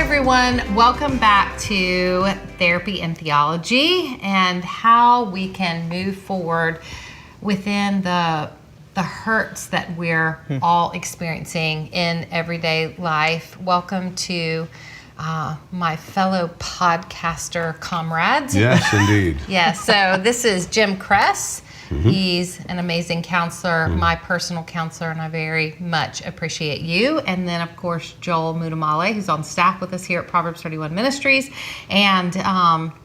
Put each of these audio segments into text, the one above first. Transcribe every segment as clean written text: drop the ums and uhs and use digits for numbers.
everyone. Welcome back to Therapy and Theology and how we can move forward within the hurts that we're all experiencing in everyday life. Welcome to my fellow podcaster comrades. Yes, indeed. Yes, so this is Jim Kress. He's an amazing counselor, my personal counselor, and I very much appreciate you. And then, of course, Joel Mutamale, who's on staff with us here at Proverbs 31 Ministries. And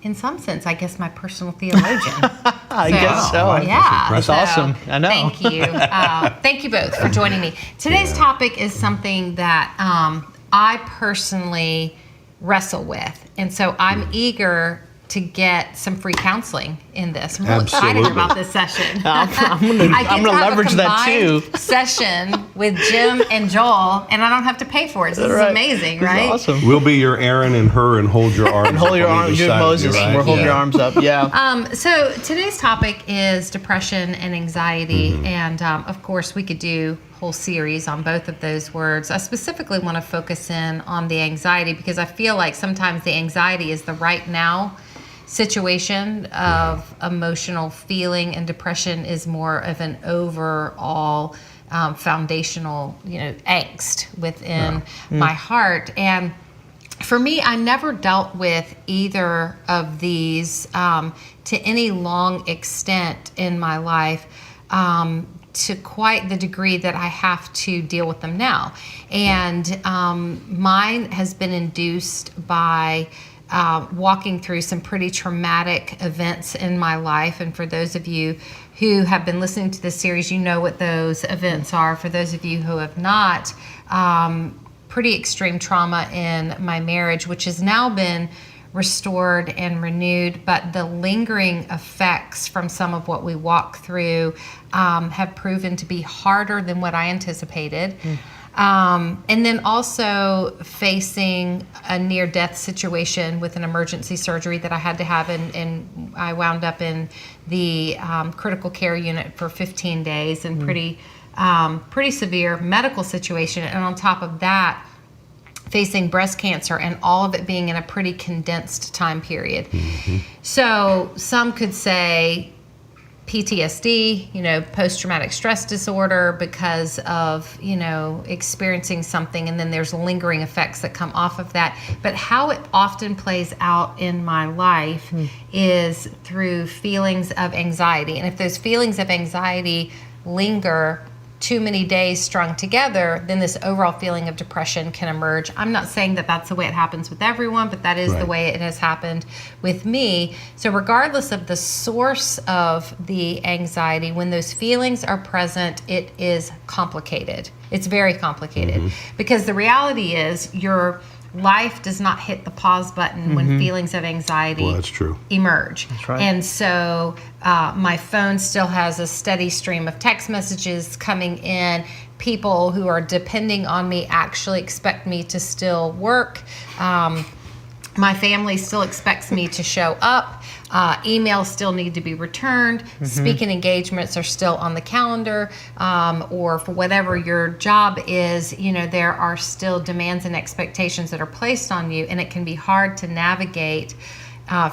in some sense, I guess my personal theologian. I guess so. Yeah. That's awesome. I know. Thank you. Thank you both for joining me. Today's topic is something that I personally wrestle with. And so I'm eager to get some free counseling in this. I'm really excited about this session. I'm gonna leverage that too. Session with Jim and Joel, and I don't have to pay for it. So this is amazing, right? Awesome. We'll be your Aaron and her and hold your arms. Hold your arms, you're Moses. Right? We're holding your arms up. Yeah. So today's topic is depression and anxiety, and of course we could do a whole series on both of those words. I specifically want to focus in on the anxiety because I feel like sometimes the anxiety is the right now situation of emotional feeling, and depression is more of an overall foundational, angst within my heart. And for me, I never dealt with either of these to any long extent in my life, to quite the degree that I have to deal with them now. And mine has been induced by walking through some pretty traumatic events in my life. And for those of you who have been listening to this series, you know what those events are. For those of you who have not, pretty extreme trauma in my marriage, which has now been restored and renewed, but the lingering effects from some of what we walk through have proven to be harder than what I anticipated. And then also facing a near-death situation with an emergency surgery that I had to have, and I wound up in the critical care unit for 15 days, and pretty severe medical situation. And on top of that, facing breast cancer, and all of it being in a pretty condensed time period. So some could say PTSD, post-traumatic stress disorder, because of, experiencing something, and then there's lingering effects that come off of that. But how it often plays out in my life is through feelings of anxiety. And if those feelings of anxiety linger too many days strung together, then this overall feeling of depression can emerge. I'm not saying that that's the way it happens with everyone, but that is the way it has happened with me. So regardless of the source of the anxiety, when those feelings are present, it is complicated. It's very complicated because the reality is your life does not hit the pause button when feelings of anxiety that's true. emerge. That's right. And so my phone still has a steady stream of text messages coming in. People who are depending on me actually expect me to still work. My family still expects me to show up. Emails still need to be returned. Speaking engagements are still on the calendar, or for whatever your job is, there are still demands and expectations that are placed on you, and it can be hard to navigate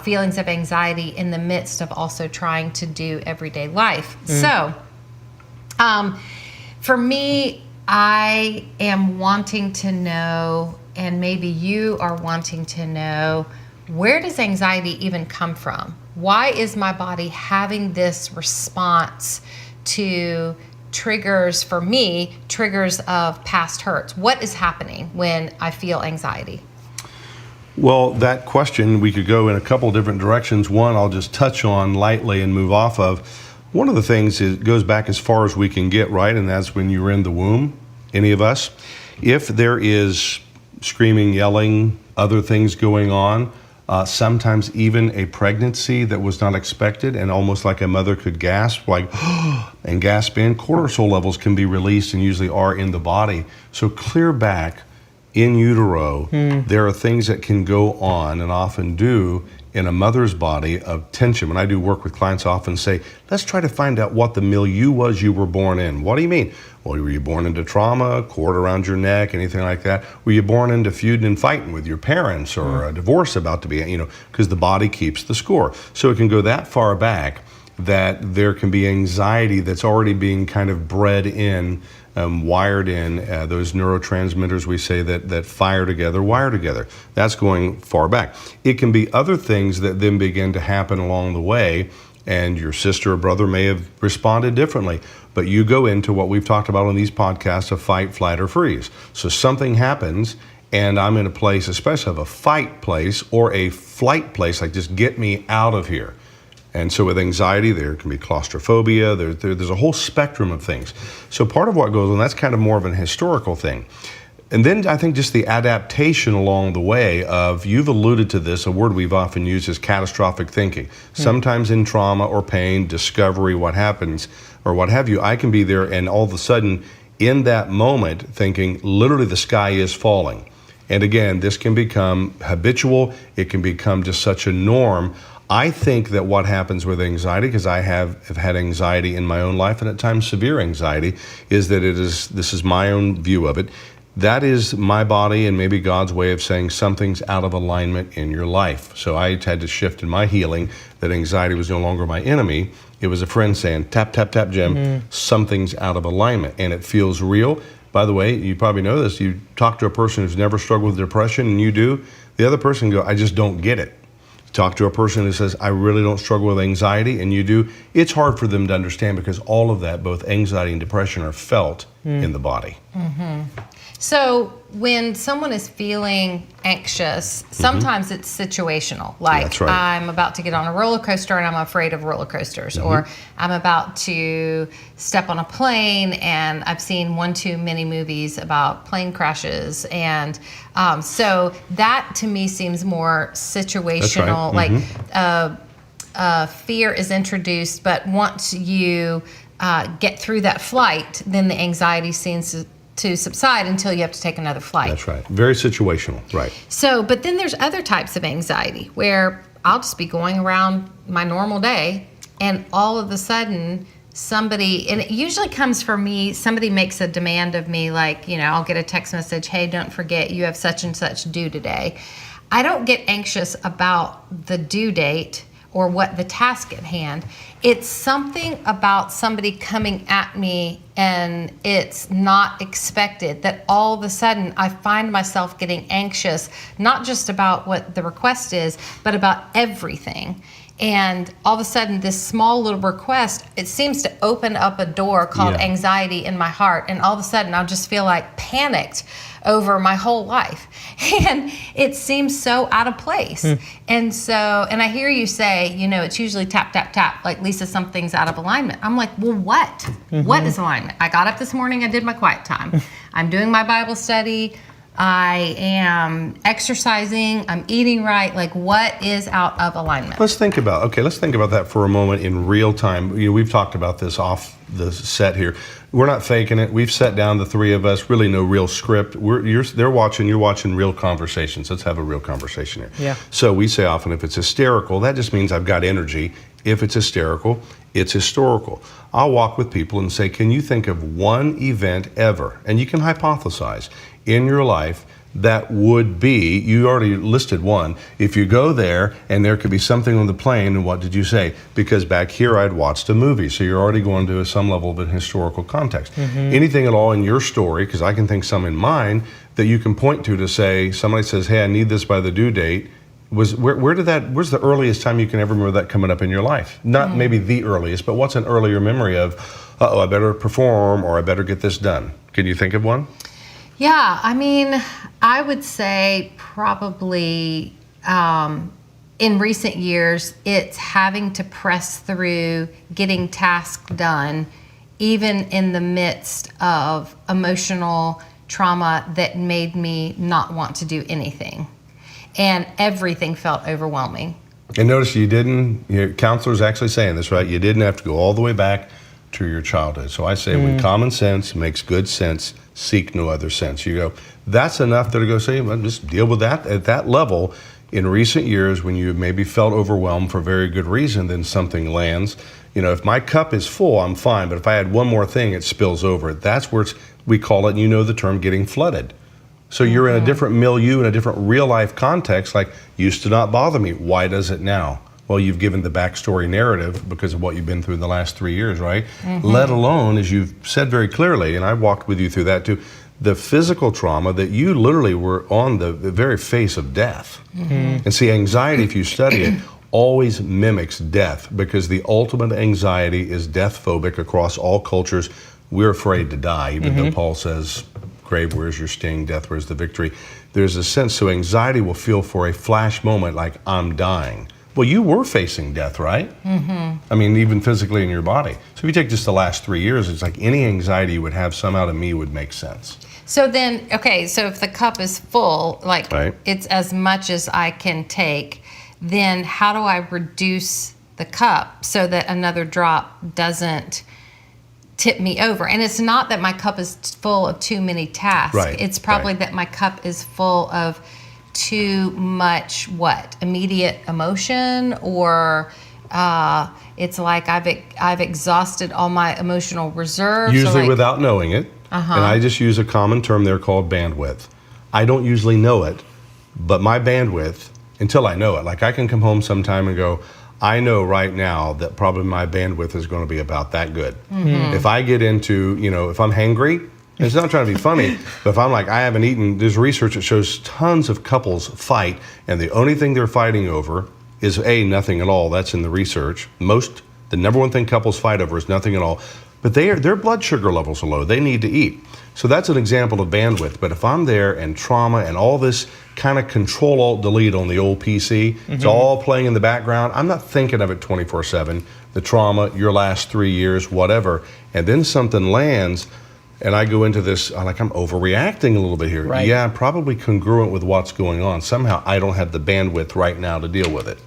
feelings of anxiety in the midst of also trying to do everyday life. So, for me, I am wanting to know, and maybe you are wanting to know, where does anxiety even come from? Why is my body having this response to triggers, for me, triggers of past hurts? What is happening when I feel anxiety? Well, that question, we could go in a couple different directions. One, I'll just touch on lightly and move off of. One of the things is, goes back as far as we can get, right? And that's when you were in the womb, any of us. If there is screaming, yelling, other things going on, sometimes even a pregnancy that was not expected, and almost like a mother could gasp, like, and gasp in, cortisol levels can be released and usually are in the body. So clear back in utero, there are things that can go on and often do in a mother's body of tension. When I do work with clients, I often say, let's try to find out what the milieu was you were born in. What do you mean? Well, were you born into trauma, cord around your neck, anything like that? Were you born into feuding and fighting with your parents, or a divorce about to be, because the body keeps the score. So it can go that far back that there can be anxiety that's already being kind of bred in, wired in, those neurotransmitters we say that fire together, wire together. That's going far back. It can be other things that then begin to happen along the way, and your sister or brother may have responded differently. But you go into what we've talked about on these podcasts of fight, flight, or freeze. So something happens, and I'm in a place, especially of a fight place or a flight place, like just get me out of here. And so with anxiety, there can be claustrophobia. There's a whole spectrum of things. So part of what goes on, that's kind of more of an historical thing. And then I think just the adaptation along the way of, you've alluded to this, a word we've often used is catastrophic thinking. Sometimes in trauma or pain, discovery, what happens, or what have you, I can be there and all of a sudden in that moment thinking literally the sky is falling. And again, this can become habitual. It can become just such a norm. I think that what happens with anxiety, because I have had anxiety in my own life and at times severe anxiety, is that this is my own view of it, that is my body and maybe God's way of saying something's out of alignment in your life. So I had to shift in my healing that anxiety was no longer my enemy. It was a friend saying, tap, tap, tap, Jim, something's out of alignment. And it feels real. By the way, you probably know this. You talk to a person who's never struggled with depression and you do. The other person go, I just don't get it. Talk to a person who says, I really don't struggle with anxiety, and you do. It's hard for them to understand because all of that, both anxiety and depression, are felt in the body. So when someone is feeling anxious, sometimes it's situational. Like, That's right. I'm about to get on a roller coaster and I'm afraid of roller coasters. Or I'm about to step on a plane and I've seen one too many movies about plane crashes. And so that to me seems more situational. Right. Like fear is introduced, but once you get through that flight, then the anxiety seems to subside until you have to take another flight. That's right. Very situational, right. So, but then there's other types of anxiety where I'll just be going around my normal day and all of a sudden somebody, and it usually comes from me, somebody makes a demand of me, like, I'll get a text message, hey, don't forget you have such and such due today. I don't get anxious about the due date or what the task at hand. It's something about somebody coming at me and it's not expected that all of a sudden I find myself getting anxious, not just about what the request is, but about everything. And all of a sudden this small little request, it seems to open up a door called anxiety in my heart. And all of a sudden I'll just feel like panicked over my whole life. And it seems so out of place. And so, and I hear you say, it's usually tap, tap, tap, like, Lisa, something's out of alignment. I'm like, well, what? What is alignment? I got up this morning, I did my quiet time. I'm doing my Bible study. I am exercising, I'm eating right. Like, what is out of alignment? Let's think about that for a moment in real time. We've talked about this off the set here. We're not faking it. We've sat down, the three of us, really no real script. You're watching real conversations. Let's have a real conversation here. Yeah. So we say often, if it's hysterical, that just means I've got energy. If it's hysterical, it's historical. I'll walk with people and say, can you think of one event ever, and you can hypothesize, in your life that would be, you already listed one, if you go there and there could be something on the plane, and what did you say? Because back here I'd watched a movie, so you're already going to some level of a historical context. Anything at all in your story, because I can think some in mine, that you can point to say, somebody says, hey, I need this by the due date, where's the earliest time you can ever remember that coming up in your life? Not maybe the earliest, but what's an earlier memory of, I better perform, or I better get this done? Can you think of one? Yeah, I mean, I would say probably in recent years, it's having to press through getting tasks done, even in the midst of emotional trauma that made me not want to do anything. And everything felt overwhelming. And notice your counselor's actually saying this, right? You didn't have to go all the way back to your childhood. So I say, when common sense makes good sense, seek no other sense. You go, that's enough to go say, well, just deal with that at that level. in recent years, when you maybe felt overwhelmed for very good reason, then something lands. If my cup is full, I'm fine. But if I add one more thing, it spills over. That's where we call it, the term, getting flooded. So you're in a different milieu, in a different real life context, like, used to not bother me. Why does it now? Well, you've given the backstory narrative because of what you've been through in the last 3 years, right? Let alone, as you've said very clearly, and I walked with you through that too, the physical trauma that you literally were on the very face of death. And see, anxiety, if you study it, always mimics death, because the ultimate anxiety is death phobic across all cultures. We're afraid to die, even though Paul says, grave, where's your sting? Death, where's the victory? There's a sense, so anxiety will feel for a flash moment like, I'm dying. Well, you were facing death, right? I mean, even physically in your body. So if you take just the last 3 years, it's like any anxiety you would have somehow to me would make sense. So then, so if the cup is full, like it's as much as I can take, then how do I reduce the cup so that another drop doesn't tip me over? And it's not that my cup is full of too many tasks. It's probably that my cup is full of too much immediate emotion, or it's like I've exhausted all my emotional reserves. Usually without knowing it. And I just use a common term there called bandwidth. I don't usually know it, but my bandwidth, until I know it, like I can come home sometime and go, I know right now that probably my bandwidth is going to be about that good. If I get into, if I'm hangry, it's not trying to be funny, but if I'm like, I haven't eaten, there's research that shows tons of couples fight, and the only thing they're fighting over is nothing at all. That's in the research. The number one thing couples fight over is nothing at all. But their blood sugar levels are low. They need to eat. So that's an example of bandwidth. But if I'm there and trauma and all this kind of Control-Alt-Delete on the old PC, it's all playing in the background. I'm not thinking of it 24/7. The trauma, your last 3 years, whatever. And then something lands, and I go into this, I'm overreacting a little bit here. Yeah, probably congruent with what's going on. Somehow I don't have the bandwidth right now to deal with it.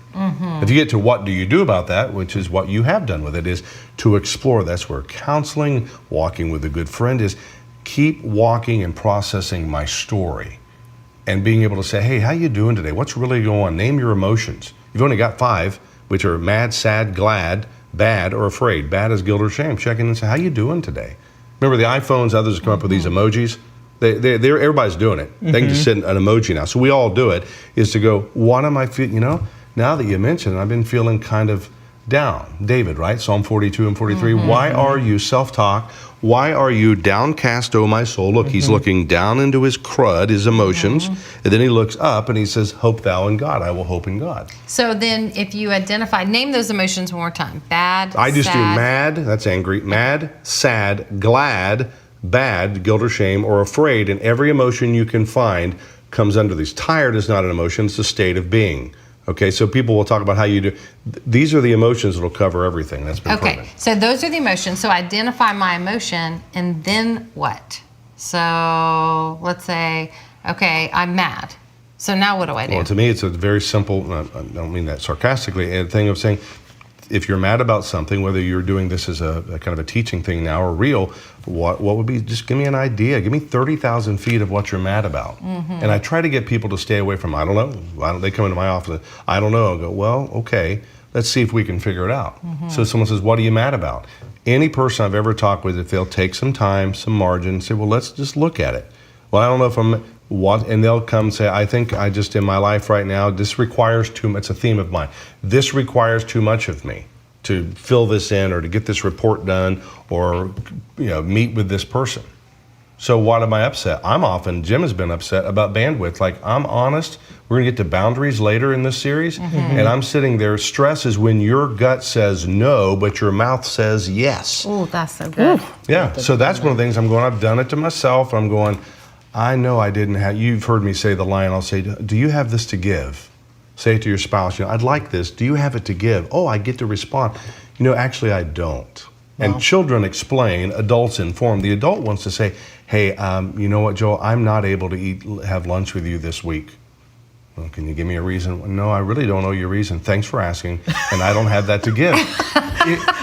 If you get to what do you do about that, which is what you have done with it, is to explore. That's where counseling, walking with a good friend is. Keep walking and processing my story and being able to say, hey, how you doing today? What's really going on? Name your emotions. You've only got 5, which are mad, sad, glad, bad, or afraid. Bad is guilt or shame. Check in and say, how you doing today? Remember the iPhones, others have come up with these emojis. Everybody's doing it. They can just send an emoji now. So we all do it, is to go, what am I feeling? Now that you mentioned it, I've been feeling kind of down. David, right? Psalm 42 and 43. Why are you, self-talk, why are you downcast, O my soul? Look, he's looking down into his crud, his emotions, and then he looks up and he says, hope thou in God. I will hope in God. So then if you name those emotions one more time. Bad, I just do mad, that's angry, mad, sad, glad, bad, guilt or shame, or afraid, and every emotion you can find comes under these. Tired is not an emotion, it's a state of being. Okay, so people will talk about how you do. These are the emotions that will cover everything. That's been proven. So those are the emotions. So identify my emotion, and then what? So let's say, okay, I'm mad. So now what do I do? Well, to me, it's a very simple, I don't mean that sarcastically, a thing of saying, if you're mad about something, whether you're doing this as a kind of a teaching thing now or real, what would be, just give me an idea. Give me 30,000 feet of what you're mad about. And I try to get people to stay away from, I don't know. They come into my office, I don't know. I go, well, okay, let's see if we can figure it out. So someone says, what are you mad about? Any person I've ever talked with, if they'll take some time, some margin, say, well, let's just look at it. Well, I don't know if I'm, and they'll come and say, I think I just, in my life right now, this requires too much, it's a theme of mine. This requires too much of me to fill this in or to get this report done or, meet with this person. So what am I upset? Jim has been upset about bandwidth. Like, I'm honest, we're gonna get to boundaries later in this series, and I'm sitting there, stress is when your gut says no, but your mouth says yes. Oh, that's so good. Yeah, so that's one of the things I'm going, I've done it to myself, I'm going, I know I didn't have, you've heard me say the line, I'll say, do you have this to give? Say it to your spouse, I'd like this, do you have it to give? Oh, I get to respond. Actually I don't. And children explain, adults inform. The adult wants to say, hey, you know what, Joel, I'm not able to have lunch with you this week. Well, can you give me a reason? No, I really don't know your reason. Thanks for asking, and I don't have that to give.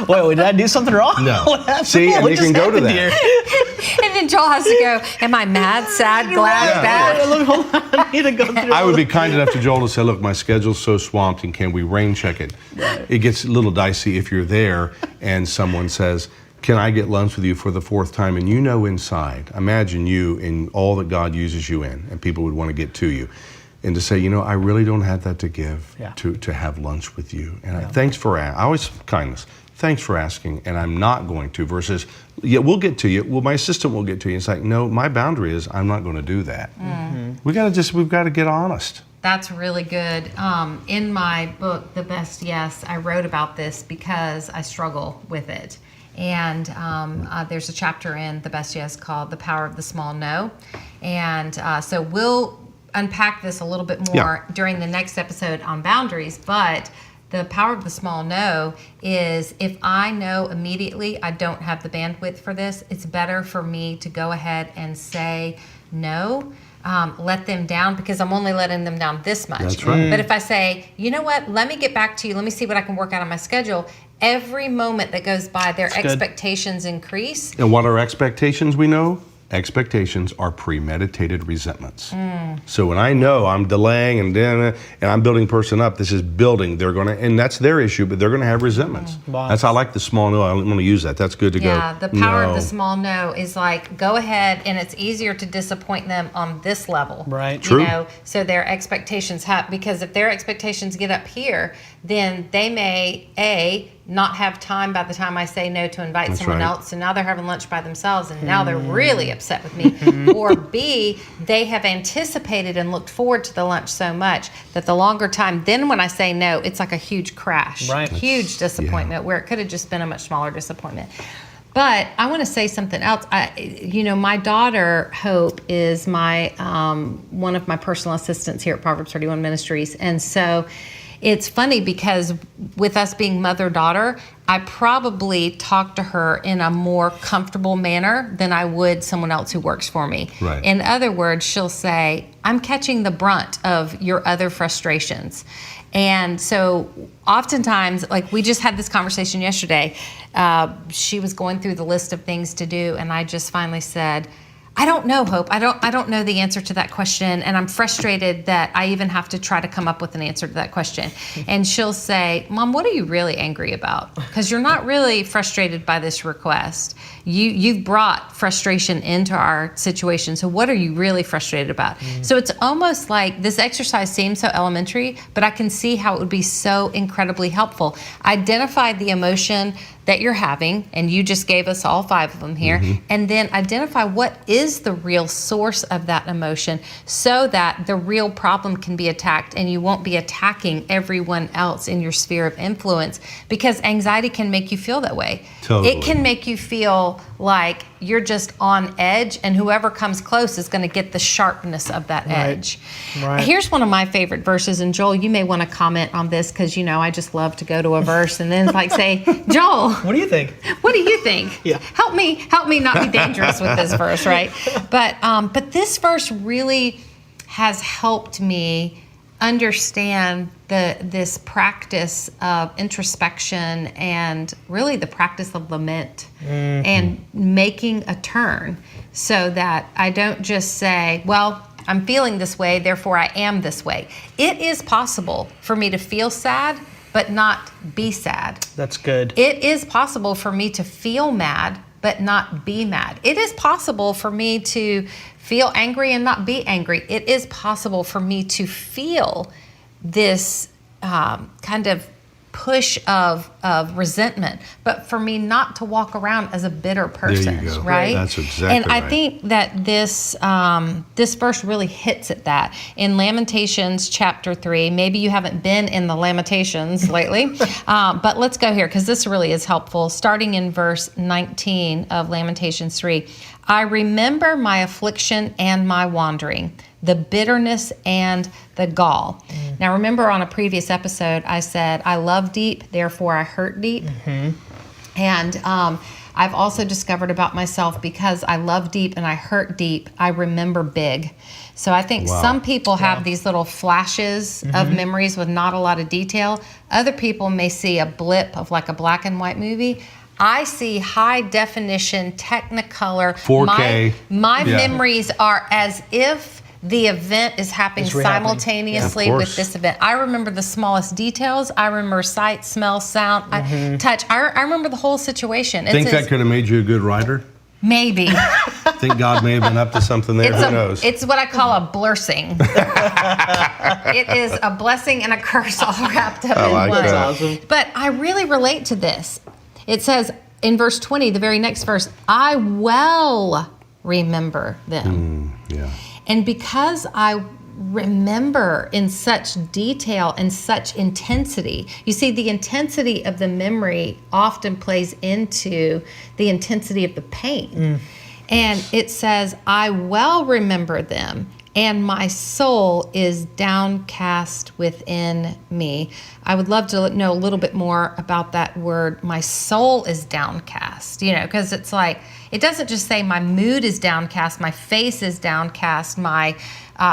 Wait, did I do something wrong? No. What happened? See, and What you just can go to happened that. here? And then Joel has to go, am I mad, sad, glad, Yeah. bad? Look, hold on. I need to go through. I would be kind enough to Joel to say, look, my schedule's so swamped, and can we rain check it? It gets a little dicey if you're there and someone says, can I get lunch with you for the 4th time? And you know inside, imagine you in all that God uses you in, and people would want to get to you. And to say, I really don't have that to give to have lunch with you. And thanks for asking. I always kindness. Thanks for asking, and I'm not going to. Versus, yeah, we'll get to you. Well, my assistant will get to you. It's like, no, my boundary is I'm not going to do that. Mm-hmm. We've got to get honest. That's really good. In my book, The Best Yes, I wrote about this because I struggle with it. And there's a chapter in The Best Yes called The Power of the Small No. And so we'll unpack this a little bit more during the next episode on boundaries, but the power of the small no is if I know immediately I don't have the bandwidth for this, it's better for me to go ahead and say no, let them down, because I'm only letting them down this much. That's right. But if I say, you know what, let me get back to you, let me see what I can work out on my schedule, every moment that goes by, their expectations increase. And what are expectations we know? Expectations are premeditated resentments. So when I know I'm delaying and I'm building a person up, this is building. They're going to, and that's their issue, but they're going to have resentments. That's, I like the small no. I'm going to use that. That's good to go. Yeah, the power of the small no is like, go ahead, and it's easier to disappoint them on this level. Right. True. So their expectations because if their expectations get up here, then they may, not have time by the time I say no to invite someone else. So now they're having lunch by themselves, and now they're really upset with me. Or B, they have anticipated and looked forward to the lunch so much that the longer time, then when I say no, it's like a huge crash, huge disappointment where it could have just been a much smaller disappointment. But I want to say something else. My daughter, Hope, is my one of my personal assistants here at Proverbs 31 Ministries. And so it's funny because with us being mother-daughter, I probably talk to her in a more comfortable manner than I would someone else who works for me. Right. In other words, she'll say, I'm catching the brunt of your other frustrations. And so oftentimes, like we just had this conversation yesterday, she was going through the list of things to do, and I just finally said, I don't know, Hope. I don't know the answer to that question, and I'm frustrated that I even have to try to come up with an answer to that question. And she'll say, Mom, what are you really angry about? Because you're not really frustrated by this request. You've brought frustration into our situation, so what are you really frustrated about? So it's almost like this exercise seems so elementary, but I can see how it would be so incredibly helpful. Identify the emotion that you're having, and you just gave us all 5 of them here, and then identify what is the real source of that emotion so that the real problem can be attacked and you won't be attacking everyone else in your sphere of influence, because anxiety can make you feel that way. Totally. It can make you feel like you're just on edge, and whoever comes close is going to get the sharpness of that edge. Right. Here's one of my favorite verses, and Joel, you may want to comment on this because I just love to go to a verse and then like say, Joel, What do you think? what do you think? Yeah. Help me not be dangerous with this verse, right? But this verse really has helped me understand this practice of introspection and really the practice of lament and making a turn so that I don't just say, well, I'm feeling this way, therefore I am this way. It is possible for me to feel sad but not be sad. That's good. It is possible for me to feel mad but not be mad. It is possible for me to feel angry and not be angry. It is possible for me to feel this kind of push of resentment, but for me not to walk around as a bitter person, There you go. right? That's exactly And I right. think that this verse really hits at that. In Lamentations chapter 3, maybe you haven't been in the Lamentations lately, but let's go here because this really is helpful. Starting in verse 19 of Lamentations 3, I remember my affliction and my wandering, the bitterness and the gall. Now, remember on a previous episode, I said, I love deep, therefore I hurt deep. And I've also discovered about myself, because I love deep and I hurt deep, I remember big. So I think Wow. some people have these little flashes of memories with not a lot of detail. Other people may see a blip of like a black and white movie. I see high definition, Technicolor. 4K. My Yeah. memories are as if the event is happening It's re-happening. simultaneously Yeah, of with course. this event. I remember the smallest details. I remember sight, smell, sound, touch. I remember the whole situation. Think that could have made you a good writer? Maybe. Think God may have been up to something there. Who knows? It's what I call a blursing. It is a blessing and a curse all wrapped up in like one. that. That's awesome. But I really relate to this. It says in verse 20, the very next verse, I well remember them. Yeah. And because I remember in such detail and such intensity, you see, the intensity of the memory often plays into the intensity of the pain. And it says, I well remember them, and my soul is downcast within me. I would love to know a little bit more about that word, my soul is downcast, because it's like, it doesn't just say my mood is downcast, my face is downcast, my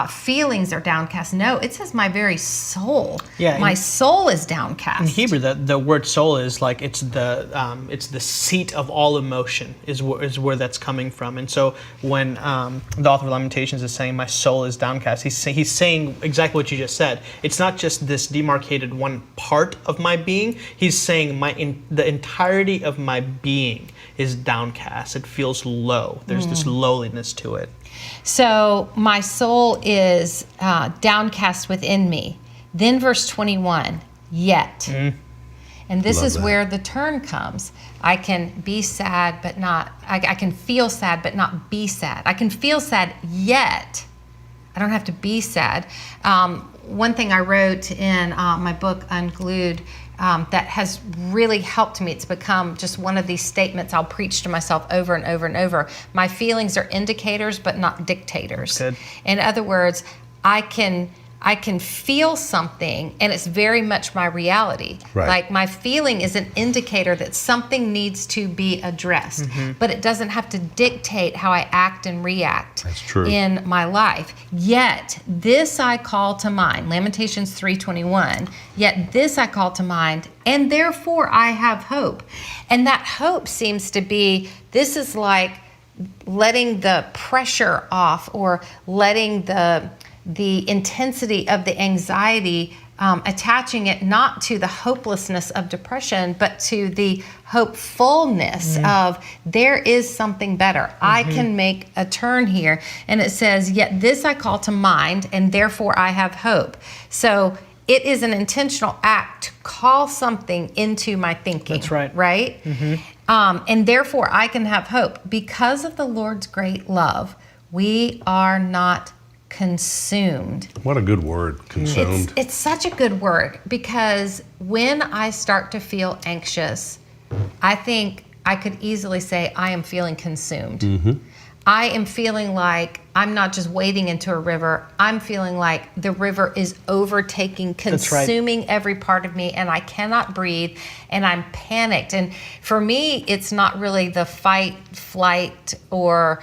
feelings are downcast. No, it says my very soul. Yeah, My in- soul is downcast. In Hebrew, the word soul is like it's the seat of all emotion is where that's coming from. And so when the author of Lamentations is saying my soul is downcast, he's saying exactly what you just said. It's not just this demarcated one part of my being. He's saying the entirety of my being is downcast. It feels low. There's this lowliness to it. So my soul is downcast within me. Then verse 21, yet. And this Love is that. where the turn comes. I can be sad, but not, I can feel sad, but not be sad. I can feel sad, yet I don't have to be sad. One thing I wrote in my book, Unglued, that has really helped me. It's become just one of these statements I'll preach to myself over and over and over. My feelings are indicators, but not dictators. Good. In other words, I can feel something, and it's very much my reality. Right. Like my feeling is an indicator that something needs to be addressed, but it doesn't have to dictate how I act and react That's true. in my life. Yet this I call to mind, Lamentations 3:21. Yet this I call to mind, and therefore I have hope. And that hope seems to be, this is like letting the pressure off, or letting the intensity of the anxiety, attaching it not to the hopelessness of depression, but to the hopefulness of there is something better. I can make a turn here. And it says, yet this I call to mind, and therefore I have hope. So it is an intentional act to call something into my thinking. That's right. Right? And therefore I can have hope. Because of the Lord's great love, we are not consumed. What a good word, consumed. It's such a good word, because when I start to feel anxious, I think I could easily say I am feeling consumed. I am feeling like I'm not just wading into a river. I'm feeling like the river is overtaking, That's right. consuming every part of me, and I cannot breathe, and I'm panicked. And for me, it's not really the fight, flight, or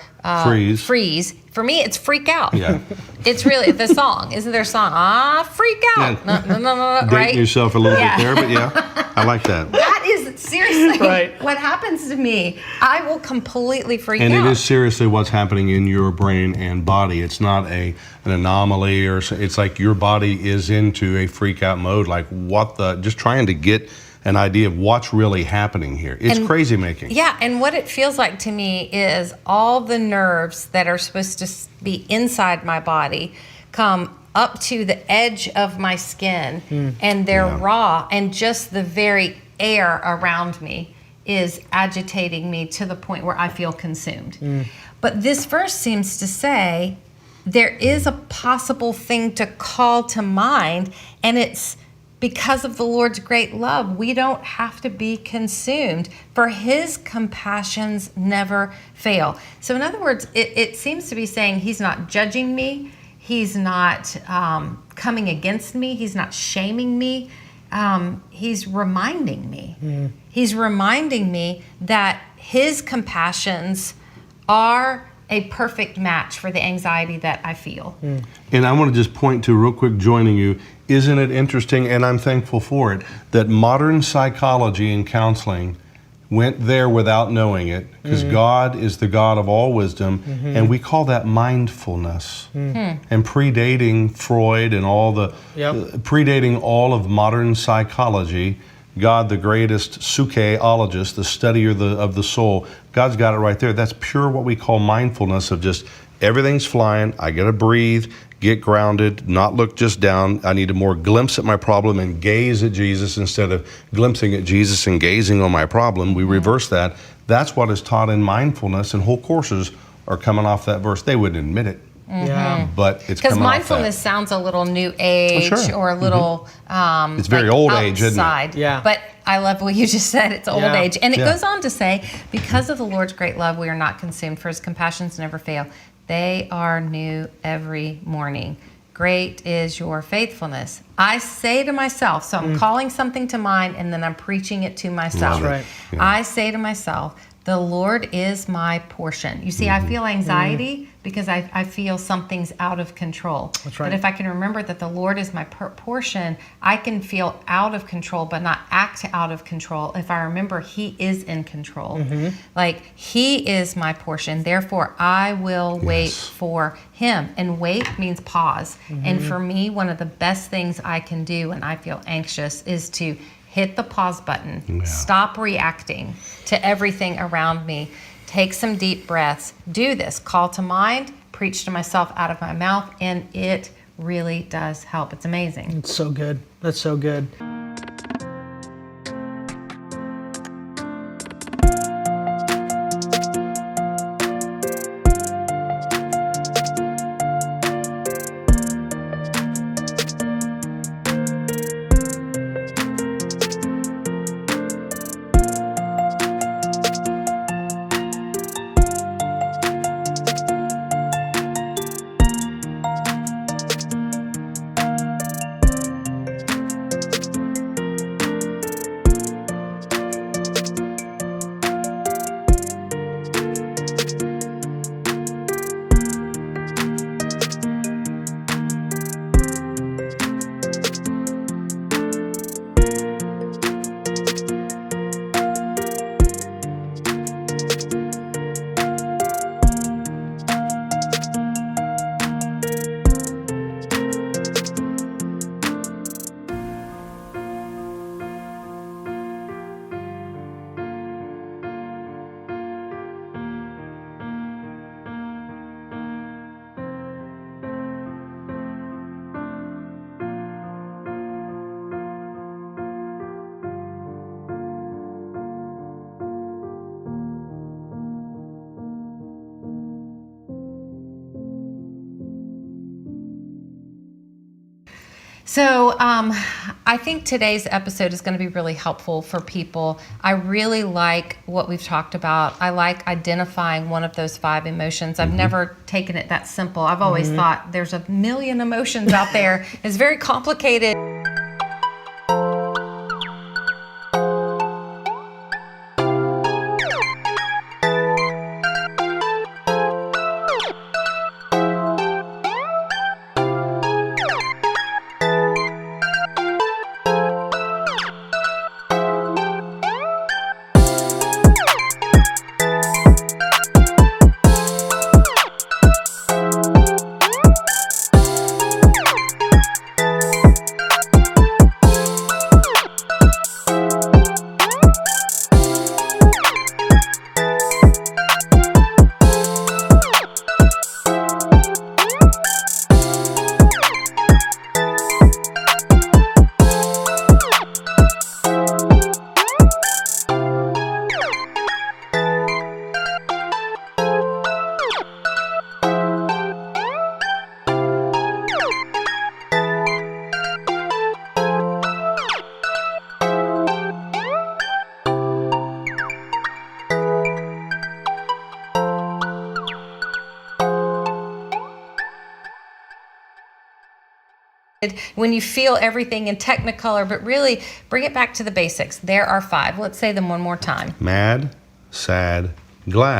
freeze. For me, it's freak out. Yeah. It's really the song. Isn't there a song? Freak out. Yeah. No, Dating right? yourself a little Yeah. bit there, but yeah, I like that. That is seriously Right. what happens to me. I will completely freak And out. it is seriously what's happening in your brain and body. It's not an anomaly, or it's like your body is into a freak out mode. Like just trying to get an idea of what's really happening here. It's crazy making. Yeah, and what it feels like to me is all the nerves that are supposed to be inside my body come up to the edge of my skin, and they're raw, and just the very air around me is agitating me to the point where I feel consumed. But this verse seems to say there is a possible thing to call to mind, and it's because of the Lord's great love, we don't have to be consumed, for his compassions never fail. So in other words, it seems to be saying he's not judging me, he's not coming against me, he's not shaming me, he's reminding me. He's reminding me that his compassions are a perfect match for the anxiety that I feel. And I want to just point to real quick, joining you, isn't it interesting, and I'm thankful for it, that modern psychology and counseling went there without knowing it, because God is the God of all wisdom, and we call that mindfulness. And predating Freud and all the, predating all of modern psychology, God, the greatest psychologist, the studier of the soul, God's got it right there. That's pure what we call mindfulness, of just everything's flying, I gotta breathe, get grounded, not look just down. I need a more glimpse at my problem and gaze at Jesus instead of glimpsing at Jesus and gazing on my problem. We reverse that. That's what is taught in mindfulness, and whole courses are coming off that verse. They wouldn't admit it. Yeah. But it's because coming off mindfulness that. sounds a little new age or a little It's very old age, isn't it? outside. Yeah. But I love what you just said. It's old Yeah. age. And it Yeah. goes on to say, because of the Lord's great love, we are not consumed, for his compassions never fail. They are new every morning. Great is your faithfulness. I say to myself, so I'm calling something to mind and then I'm preaching it to myself. Love it. Right. Yeah. I say to myself, the Lord is my portion. You see, I feel anxiety because I feel something's out of control. That's right. But if I can remember that the Lord is my portion, I can feel out of control, but not act out of control if I remember he is in control. Like, he is my portion. Therefore, I will wait for him. And wait means pause. And for me, one of the best things I can do when I feel anxious is to hit the pause button, stop reacting to everything around me, take some deep breaths, do this, call to mind, preach to myself out of my mouth, and it really does help. It's amazing. It's so good. That's so good. So I think today's episode is going to be really helpful for people. I really like what we've talked about. I like identifying one of those 5 emotions. I've never taken it that simple. I've always thought there's a million emotions out there. It's very complicated. When you feel everything in technicolor, but really bring it back to the basics. There are 5. Let's say them one more time. Mad, sad, glad.